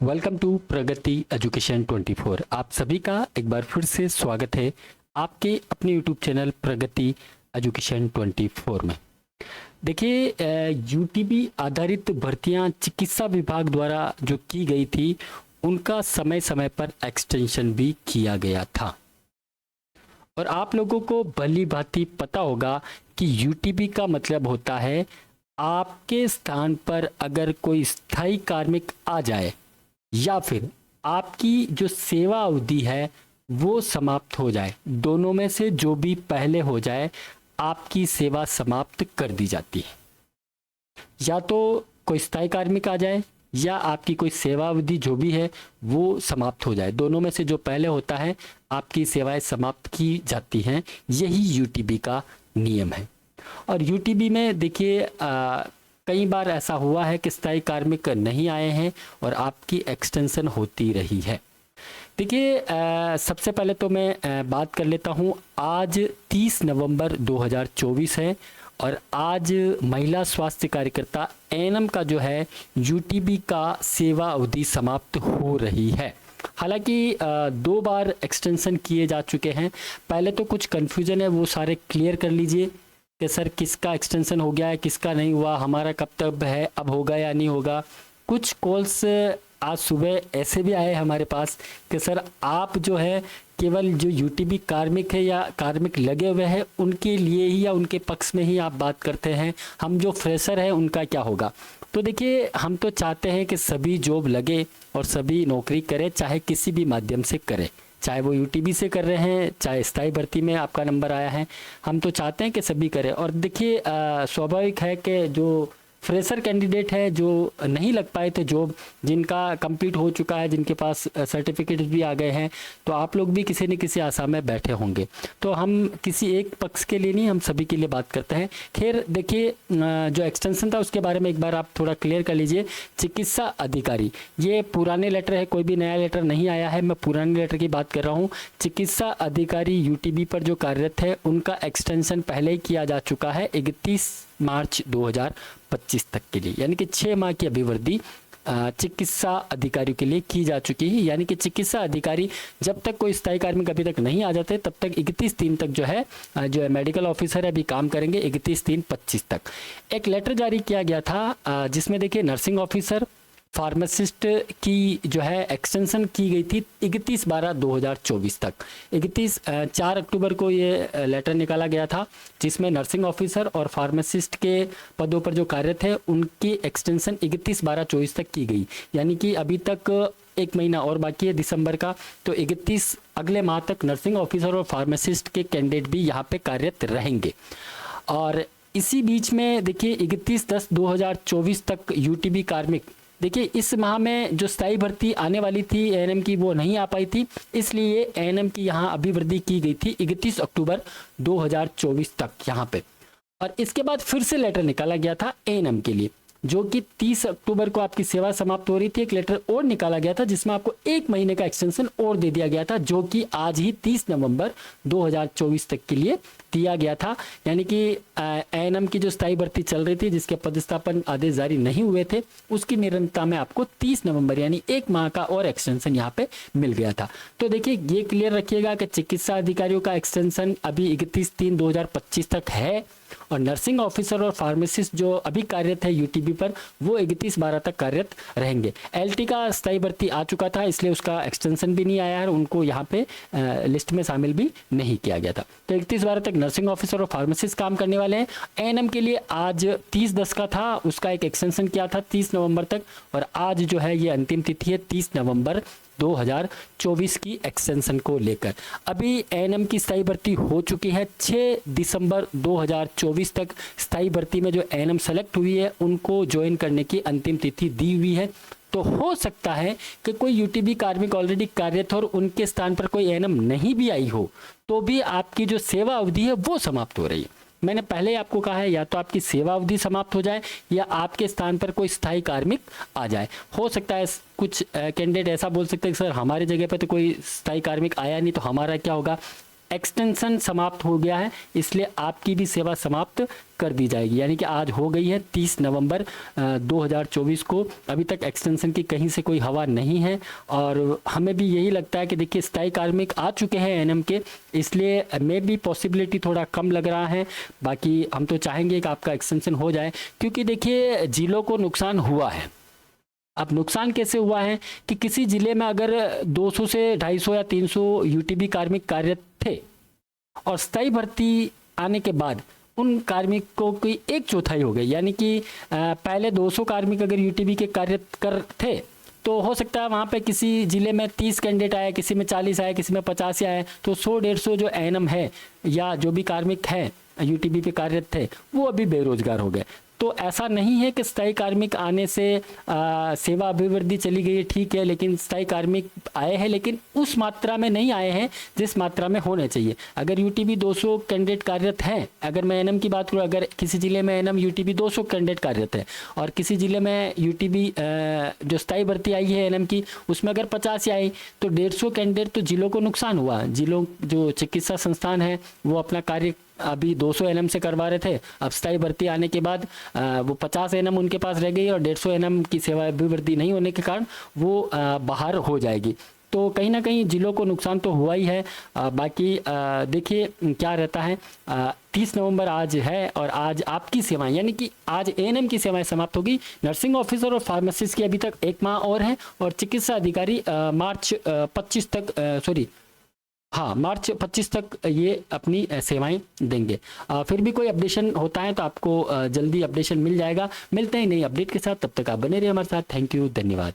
Welcome to Pragati education 24। आप सभी का एक बार फिर से स्वागत है आपके अपने यूट्यूब चैनल प्रगति एजुकेशन 24 में। देखिए, यूटीबी आधारित भर्तियां चिकित्सा विभाग द्वारा जो की गई थी उनका समय समय पर एक्सटेंशन भी किया गया था और आप लोगों को भली भांति पता होगा कि यूटीबी का मतलब होता है आपके स्थान पर अगर कोई स्थायी कार्मिक आ जाए या फिर आपकी जो सेवा अवधि है वो समाप्त हो जाए, दोनों में से जो भी पहले हो जाए आपकी सेवा समाप्त कर दी जाती है। या तो कोई स्थायी कार्मिक आ जाए या आपकी कोई सेवा अवधि जो भी है वो समाप्त हो जाए, दोनों में से जो पहले होता है आपकी सेवाएं समाप्त की जाती हैं। यही यूटीबी का नियम है। और यूटीबी में देखिए कई बार ऐसा हुआ है कि स्थायी कार्मिक नहीं आए हैं और आपकी एक्सटेंशन होती रही है। देखिए, सबसे पहले तो मैं बात कर लेता हूं। आज 30 नवंबर 2024 है और आज महिला स्वास्थ्य कार्यकर्ता एएनएम का जो है यूटीबी का सेवा अवधि समाप्त हो रही है। हालांकि 2 बार एक्सटेंशन किए जा चुके हैं। पहले तो कुछ कन्फ्यूजन है, वो सारे क्लियर कर लीजिए कि सर किसका एक्सटेंशन हो गया है, किसका नहीं हुआ, हमारा कब तक है, अब होगा या नहीं होगा। कुछ कॉल्स आज सुबह ऐसे भी आए हमारे पास कि सर आप जो है केवल जो यूटीबी कार्मिक है या कार्मिक लगे हुए हैं उनके लिए ही या उनके पक्ष में ही आप बात करते हैं, हम जो फ्रेशर हैं उनका क्या होगा। तो देखिए, हम तो चाहते हैं कि सभी जॉब लगे और सभी नौकरी करें, चाहे किसी भी माध्यम से करें, चाहे वो यूटीबी से कर रहे हैं, चाहे स्थायी भर्ती में आपका नंबर आया है, हम तो चाहते हैं कि सभी करें। और देखिए, स्वाभाविक है कि जो फ्रेशर कैंडिडेट है, जो नहीं लग पाए थे जॉब, जिनका कंप्लीट हो चुका है, जिनके पास सर्टिफिकेट भी आ गए हैं, तो आप लोग भी किसी न किसी आशा में बैठे होंगे। तो हम किसी एक पक्ष के लिए नहीं, हम सभी के लिए बात करते हैं। खैर देखिए, जो एक्सटेंशन था उसके बारे में एक बार आप थोड़ा क्लियर कर लीजिए। चिकित्सा अधिकारी, ये पुराने लेटर है, कोई भी नया लेटर नहीं आया है, मैं पुराने लेटर की बात कर रहा हूँ। चिकित्सा अधिकारी यूटीबी पर जो कार्यरत है उनका एक्सटेंशन पहले ही किया जा चुका है 31 मार्च 2025 तक के लिए, यानी कि 6 माह की अभिवृद्धि चिकित्सा अधिकारियों के लिए की जा चुकी है। यानी कि चिकित्सा अधिकारी जब तक कोई स्थायी कार्मिक अभी तक नहीं आ जाते तब तक 31/3 तक जो है मेडिकल ऑफिसर है अभी काम करेंगे 31/3/25 तक। एक लेटर जारी किया गया था जिसमें देखिए नर्सिंग ऑफिसर, फार्मासिस्ट की जो है एक्सटेंशन की गई थी 31/12/2024 तक। 4 अक्टूबर को ये लेटर निकाला गया था जिसमें नर्सिंग ऑफिसर और फार्मासिस्ट के पदों पर जो कार्य थे उनकी एक्सटेंशन 31/12/24 तक की गई। यानी कि अभी तक 1 महीना और बाकी है दिसंबर का, तो 31 अगले माह तक नर्सिंग ऑफिसर और फार्मासिस्ट के कैंडिडेट भी यहाँ पे कार्यरत रहेंगे। और इसी बीच में देखिए 31/10/2024 तक यूटीबी कार्मिक, देखिए इस माह में जो स्थायी भर्ती आने वाली थी एएनएम की वो नहीं आ पाई थी, इसलिए एएनएम की यहाँ अभिवृद्धि की गई थी 31 अक्टूबर 2024 तक यहाँ पे। और इसके बाद फिर से लेटर निकाला गया था एएनएम के लिए, जो कि 30 अक्टूबर को आपकी सेवा समाप्त हो रही थी। एक लेटर और निकाला गया था जिसमें आपको 1 महीने का एक्सटेंशन और दे दिया गया था, जो कि आज ही 30 नवंबर 2024 तक के लिए दिया गया था। यानी कि एएनएम की जो स्थायी भर्ती चल रही थी, जिसके पदस्थापन आदेश जारी नहीं हुए थे, उसकी निरंतरता में आपको 30 नवंबर यानी 1 माह का और एक्सटेंशन यहाँ पे मिल गया था। तो देखिए, ये क्लियर रखिएगा कि चिकित्सा अधिकारियों का एक्सटेंशन अभी 31/3/2025 तक है और नर्सिंग ऑफिसर और फार्मासिस्ट जो अभी कार्यरत है यूटीबी पर वो 31/12 तक कार्यरत रहेंगे। एलटी का स्थायी भर्ती आ चुका था, इसलिए उसका एक्सटेंशन भी नहीं आया है, उनको यहाँ पे लिस्ट में शामिल भी नहीं किया गया था। तो 31/12 तक नर्सिंग ऑफिसर और फार्मासिस्ट काम करने वाले हैं। एएनएम के लिए आज 30/10 का था, उसका एक एक्सटेंशन किया था 30 नवंबर तक, और आज जो है ये अंतिम तिथि है 30 नवंबर 2024 की एक्सटेंशन को लेकर। अभी एएनएम की स्थायी भर्ती हो चुकी है 6 दिसंबर 2024 तक। स्थायी भर्ती में जो एएनएम सेलेक्ट हुई है उनको ज्वाइन करने की अंतिम तिथि दी हुई है। तो हो सकता है कि कोई यूटीबी कार्मिक ऑलरेडी कार्यरत हो और उनके स्थान पर कोई एएनएम नहीं भी आई हो, तो भी आपकी जो सेवा अवधि है वो समाप्त हो रही है। मैंने पहले ही आपको कहा है, या तो आपकी सेवा अवधि समाप्त हो जाए या आपके स्थान पर कोई स्थायी कार्मिक आ जाए। हो सकता है कुछ कैंडिडेट ऐसा बोल सकते हैं कि सर हमारी जगह पर तो कोई स्थायी कार्मिक आया नहीं, तो हमारा क्या होगा। एक्सटेंशन समाप्त हो गया है, इसलिए आपकी भी सेवा समाप्त कर दी जाएगी। यानी कि आज हो गई है 30 नवंबर 2024 को, अभी तक एक्सटेंशन की कहीं से कोई हवा नहीं है। और हमें भी यही लगता है कि देखिए स्थायी कार्मिक आ चुके हैं एएनएम के, इसलिए मे भी पॉसिबिलिटी थोड़ा कम लग रहा है। बाकी हम तो चाहेंगे कि आपका एक्सटेंशन हो जाए, क्योंकि देखिए जिलों को नुकसान हुआ है। अब नुकसान कैसे हुआ है कि किसी जिले में अगर 200 से 250 या 300 यूटीबी कार्मिक कार्यरत थे और स्थायी भर्ती आने के बाद उन कार्मिकों की 1/4 हो गई, यानी कि पहले 200 कार्मिक अगर यूटीबी के कार्यरत कर थे तो हो सकता है वहाँ पे किसी जिले में 30 कैंडिडेट आए, किसी में 40 आए, किसी में 50 आए, तो 100-150 जो एएनएम है या जो भी कार्मिक हैं यूटीबी पे कार्यरत थे वो अभी बेरोजगार हो गए। तो ऐसा नहीं है कि स्थायी कार्मिक आने से सेवा अभिवृद्धि चली गई है, ठीक है, लेकिन स्थायी कार्मिक आए हैं लेकिन उस मात्रा में नहीं आए हैं जिस मात्रा में होने चाहिए। अगर यूटीबी 200 कैंडिडेट कार्यरत हैं, अगर मैं एएनएम की बात करूँ, अगर किसी जिले में एएनएम यूटीबी 200 कैंडिडेट कार्यरत है और किसी जिले में यूटीबी जो स्थायी भर्ती आई है एएनएम की उसमें अगर 50 आई, तो 150 कैंडिडेट तो जिलों को नुकसान हुआ। जिलों जो चिकित्सा संस्थान है वो अपना कार्य अभी 200 एएनएम से करवा रहे थे, अब स्थायी भर्ती आने के बाद वो 50 एएनएम उनके पास रह गई और 150 एएनएम की सेवा अभिवृद्धि नहीं होने के कारण वो बाहर हो जाएगी। तो कहीं ना कहीं जिलों को नुकसान तो हुआ ही है। बाकी देखिए क्या रहता है। 30 नवंबर आज है और आज आपकी सेवाएं यानी कि आज एएनएम की सेवाएं समाप्त होगी। नर्सिंग ऑफिसर और फार्मासिस्ट की अभी तक 1 माह और है और चिकित्सा अधिकारी मार्च 25 तक मार्च 25 तक ये अपनी सेवाएं देंगे। फिर भी कोई अपडेशन होता है तो आपको जल्दी अपडेशन मिल जाएगा। मिलते हैं नई अपडेट के साथ, तब तक आप बने रहिए हमारे साथ। थैंक यू, धन्यवाद।